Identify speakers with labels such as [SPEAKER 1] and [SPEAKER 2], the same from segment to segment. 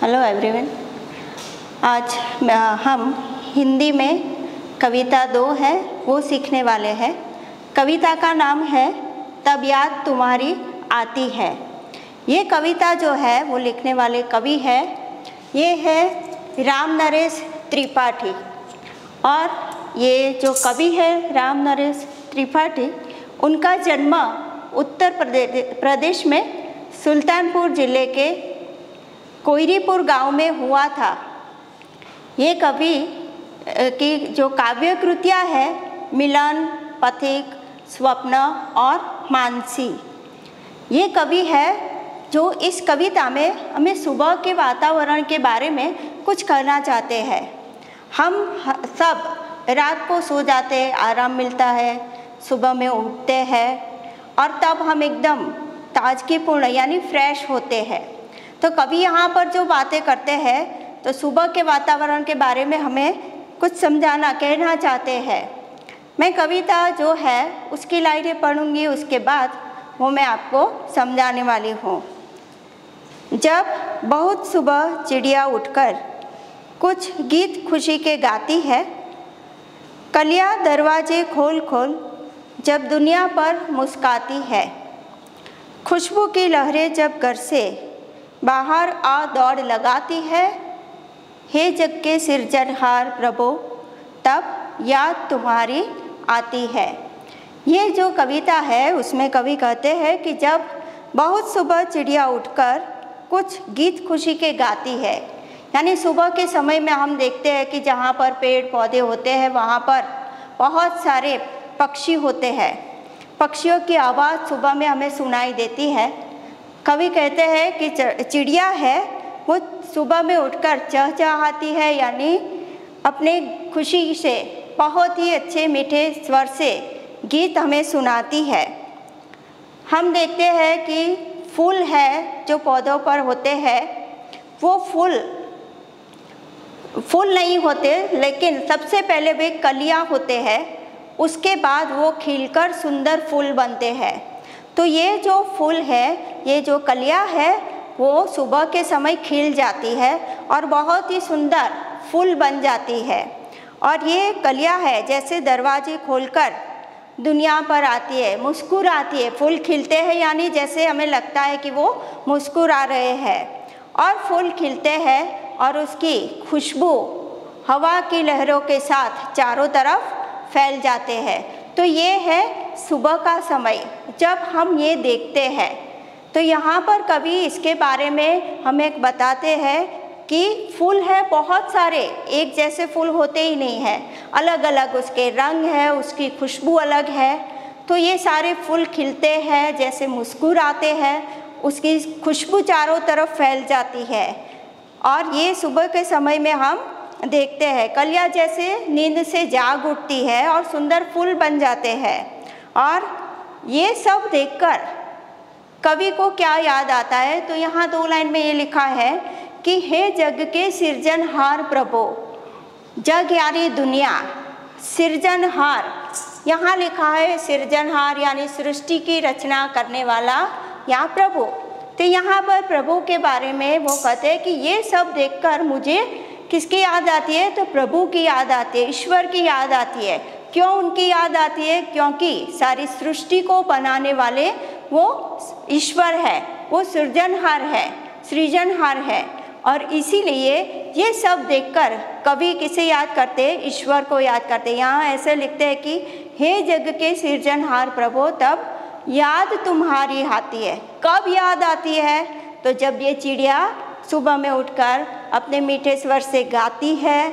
[SPEAKER 1] Hello everyone. आज हम हिंदी में कविता 2 है वो सीखने वाले हैं। कविता का नाम है तब याद तुम्हारी आती है। ये कविता जो है वो लिखने वाले कवि है, ये है राम नरेश त्रिपाठी। और ये जो कवि है राम नरेश त्रिपाठी, उनका जन्म उत्तर प्रदेश में सुल्तानपुर ज़िले के कोयरीपुर गांव में हुआ था। ये कवि की जो काव्य कृतियाँ है मिलन, पथिक, स्वप्न और मानसी, ये कवि है जो इस कविता में हमें सुबह के वातावरण के बारे में कुछ कहना चाहते हैं। हम सब रात को सो जाते हैं, आराम मिलता है, सुबह में उठते हैं और तब हम एकदम ताजगीपूर्ण यानी फ्रेश होते हैं। तो कवि यहाँ पर जो बातें करते हैं तो सुबह के वातावरण के बारे में हमें कुछ समझाना कहना चाहते हैं। मैं कविता जो है उसकी लाइनें पढ़ूंगी, उसके बाद वो मैं आपको समझाने वाली हूँ। जब बहुत सुबह चिड़िया उठकर कुछ गीत खुशी के गाती है, कलियाँ दरवाजे खोल खोल जब दुनिया पर मुस्काती है, खुशबू की लहरें जब घर से बाहर आ दौड़ लगाती है, हे जग के सिरजनहार प्रभु तब याद तुम्हारी आती है। ये जो कविता है उसमें कवि कहते हैं कि जब बहुत सुबह चिड़िया उठकर कुछ गीत खुशी के गाती है, यानी सुबह के समय में हम देखते हैं कि जहाँ पर पेड़ पौधे होते हैं वहाँ पर बहुत सारे पक्षी होते हैं। पक्षियों की आवाज़ सुबह में हमें सुनाई देती है। कवि कहते हैं कि चिड़िया है वो सुबह में उठकर चहचहाती है, यानी अपने खुशी से बहुत ही अच्छे मीठे स्वर से गीत हमें सुनाती है। हम देखते हैं कि फूल है जो पौधों पर होते हैं, वो फूल नहीं होते, लेकिन सबसे पहले वे कलियां होते हैं, उसके बाद वो खिलकर सुंदर फूल बनते हैं। तो ये जो फूल है, ये जो कलियां है, वो सुबह के समय खिल जाती है और बहुत ही सुंदर फूल बन जाती है। और ये कलियां है जैसे दरवाजे खोलकर दुनिया पर आती है, मुस्कुराती है। फूल खिलते हैं यानी जैसे हमें लगता है कि वो मुस्कुरा रहे हैं, और फूल खिलते हैं और उसकी खुशबू हवा की लहरों के साथ चारों तरफ फैल जाते हैं। तो ये है सुबह का समय जब हम ये देखते हैं। तो यहाँ पर कवि इसके बारे में हमें बताते हैं कि फूल है बहुत सारे, एक जैसे फूल होते ही नहीं हैं, अलग अलग उसके रंग है, उसकी खुशबू अलग है। तो ये सारे फूल खिलते हैं, जैसे मुस्कुराते हैं, उसकी खुशबू चारों तरफ फैल जाती है। और ये सुबह के समय में हम देखते हैं कलियां जैसे नींद से जाग उठती है और सुंदर फूल बन जाते हैं। और ये सब देखकर कवि को क्या याद आता है, तो यहाँ 2 लाइन में ये लिखा है कि हे जग के सिरजनहार प्रभु। जग यानी दुनिया, सिरजनहार यहाँ लिखा है, सिरजनहार यानी सृष्टि की रचना करने वाला या प्रभु। तो यहाँ पर प्रभु के बारे में वो कहते हैं कि ये सब देखकर मुझे किसकी याद आती है, तो प्रभु की याद आती है, ईश्वर की याद आती है। क्यों उनकी याद आती है? क्योंकि सारी सृष्टि को बनाने वाले वो ईश्वर है, वो सृजनहार है, सृजनहार है। और इसीलिए ये सब देखकर कवि किसे याद करते हैं? ईश्वर को याद करते हैं। यहाँ ऐसे लिखते हैं कि हे जग के सृजनहार प्रभु तब याद तुम्हारी आती है। कब याद आती है? तो जब ये चिड़िया सुबह में उठकर अपने मीठे स्वर से गाती है,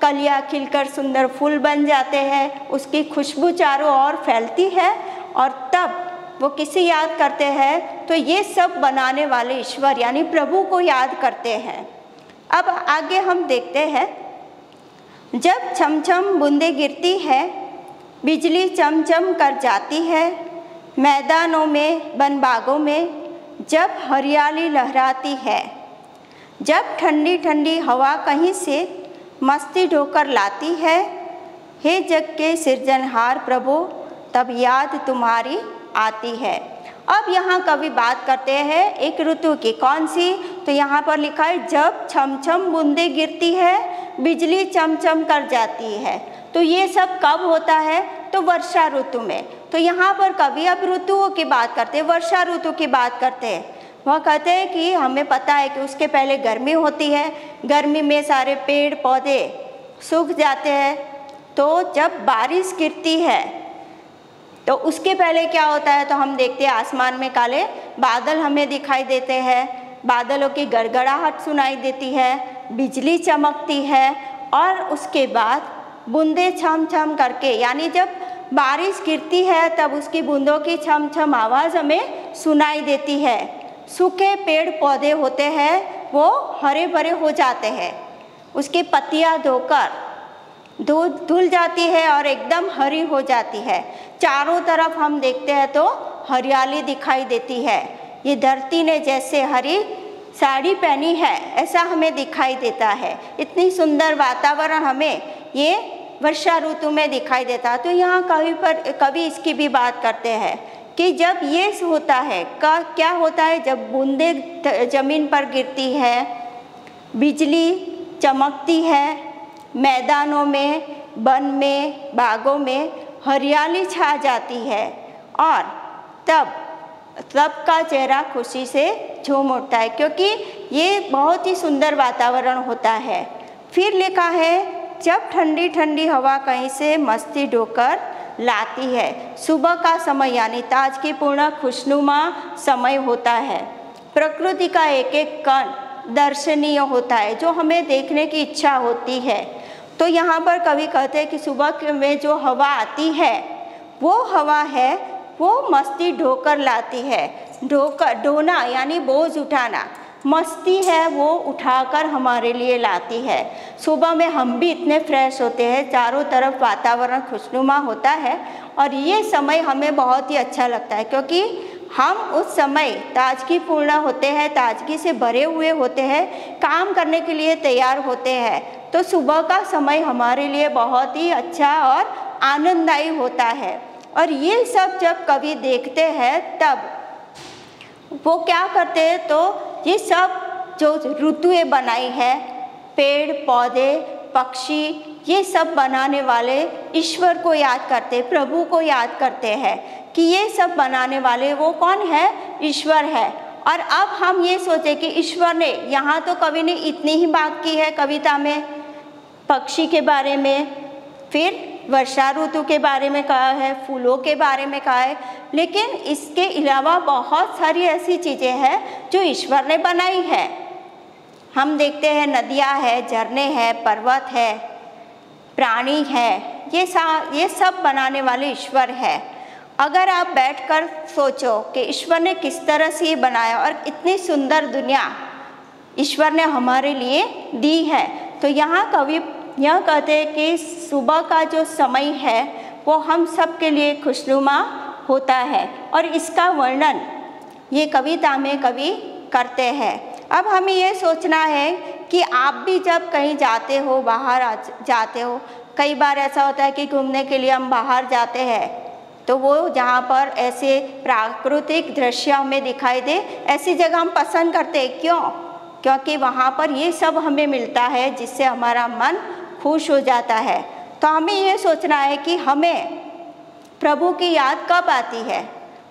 [SPEAKER 1] कलियां खिलकर सुंदर फूल बन जाते हैं, उसकी खुशबू चारों ओर फैलती है, और तब वो किसे याद करते हैं? तो ये सब बनाने वाले ईश्वर यानी प्रभु को याद करते हैं। अब आगे हम देखते हैं, जब छमछम बूंदें गिरती है, बिजली चमचम कर जाती है, मैदानों में वन बागों में जब हरियाली लहराती है, जब ठंडी ठंडी हवा कहीं से मस्ती ढोकर लाती है, हे जग के सिरजनहार प्रभु तब याद तुम्हारी आती है। अब यहाँ कवि बात करते हैं एक ऋतु की, कौन सी? तो यहाँ पर लिखा है जब छमछम बूंदें गिरती है, बिजली चमचम कर जाती है। तो ये सब कब होता है? तो वर्षा ऋतु में। तो यहाँ पर कवि अब ऋतुओं की बात करते हैं, वर्षा ऋतु की बात करते हैं। वह कहते हैं कि हमें पता है कि उसके पहले गर्मी होती है, गर्मी में सारे पेड़ पौधे सूख जाते हैं। तो जब बारिश गिरती है तो उसके पहले क्या होता है? तो हम देखते हैं आसमान में काले बादल हमें दिखाई देते हैं, बादलों की गड़गड़ाहट सुनाई देती है, बिजली चमकती है और उसके बाद बूंदें छम छम करके, यानी जब बारिश गिरती है तब उसकी बूंदों की छम छम आवाज़ हमें सुनाई देती है। सूखे पेड़ पौधे होते हैं वो हरे भरे हो जाते हैं, उसकी पत्तियां धुल जाती है और एकदम हरी हो जाती है। चारों तरफ हम देखते हैं तो हरियाली दिखाई देती है। ये धरती ने जैसे हरी साड़ी पहनी है ऐसा हमें दिखाई देता है। इतनी सुंदर वातावरण हमें ये वर्षा ऋतु में दिखाई देता। तो यहाँ कवि इसकी भी बात करते हैं कि जब ये होता है क्या होता है? जब बूंदें जमीन पर गिरती है, बिजली चमकती है, मैदानों में, वन में, बागों में हरियाली छा जाती है और तब का चेहरा खुशी से झूम उठता है, क्योंकि ये बहुत ही सुंदर वातावरण होता है। फिर लिखा है जब ठंडी ठंडी हवा कहीं से मस्ती ढोकर लाती है। सुबह का समय यानी ताजगीपूर्ण खुशनुमा समय होता है। प्रकृति का एक एक कण दर्शनीय होता है जो हमें देखने की इच्छा होती है। तो यहाँ पर कवि कहते हैं कि सुबह में जो हवा आती है वो हवा है वो मस्ती ढोकर लाती है। ढोना यानी बोझ उठाना, मस्ती है वो उठाकर हमारे लिए लाती है। सुबह में हम भी इतने फ्रेश होते हैं, चारों तरफ वातावरण खुशनुमा होता है और ये समय हमें बहुत ही अच्छा लगता है, क्योंकि हम उस समय ताजगीपूर्ण होते हैं, ताजगी से भरे हुए होते हैं, काम करने के लिए तैयार होते हैं। तो सुबह का समय हमारे लिए बहुत ही अच्छा और आनंददायी होता है। और ये सब जब कवि देखते हैं तब वो क्या करते हैं? तो ये सब जो ऋतुएं बनाई है, पेड़ पौधे पक्षी, ये सब बनाने वाले ईश्वर को याद करते, प्रभु को याद करते हैं कि ये सब बनाने वाले वो कौन है? ईश्वर है। और अब हम ये सोचें कि ईश्वर ने, यहाँ तो कवि ने इतनी ही बात की है कविता में, पक्षी के बारे में, फिर वर्षा ऋतु के बारे में कहा है, फूलों के बारे में कहा है, लेकिन इसके अलावा बहुत सारी ऐसी चीज़ें हैं जो ईश्वर ने बनाई है। हम देखते हैं नदियाँ है, झरने हैं, पर्वत है, प्राणी है, ये सब बनाने वाले ईश्वर है। अगर आप बैठकर सोचो कि ईश्वर ने किस तरह से ये बनाया और इतनी सुंदर दुनिया ईश्वर ने हमारे लिए दी है, तो यहाँ कवि यह कहते हैं कि सुबह का जो समय है वो हम सब के लिए खुशनुमा होता है और इसका वर्णन ये कविता में कवि करते हैं। अब हमें ये सोचना है कि आप भी जब कहीं जाते हो, बाहर जाते हो, कई बार ऐसा होता है कि घूमने के लिए हम बाहर जाते हैं तो वो जहाँ पर ऐसे प्राकृतिक दृश्य हमें दिखाई दे, ऐसी जगह हम पसंद करते हैं। क्यों? क्योंकि वहाँ पर ये सब हमें मिलता है जिससे हमारा मन खुश हो जाता है। तो हमें ये सोचना है कि हमें प्रभु की याद कब आती है,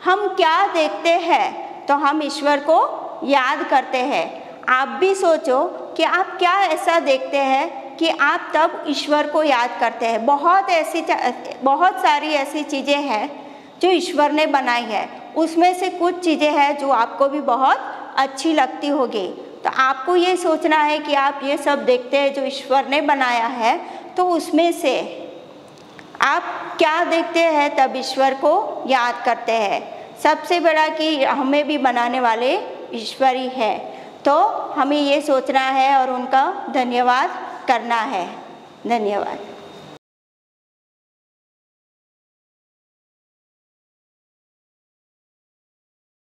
[SPEAKER 1] हम क्या देखते हैं तो हम ईश्वर को याद करते हैं। आप भी सोचो कि आप क्या ऐसा देखते हैं कि आप तब ईश्वर को याद करते हैं। बहुत सारी ऐसी चीज़ें हैं जो ईश्वर ने बनाई है, उसमें से कुछ चीज़ें हैं जो आपको भी बहुत अच्छी लगती होगी। तो आपको ये सोचना है कि आप ये सब देखते हैं जो ईश्वर ने बनाया है, तो उसमें से आप क्या देखते हैं तब ईश्वर को याद करते हैं। सबसे बड़ा कि हमें भी बनाने वाले ईश्वर ही है, तो हमें ये सोचना है और उनका धन्यवाद करना है। धन्यवाद।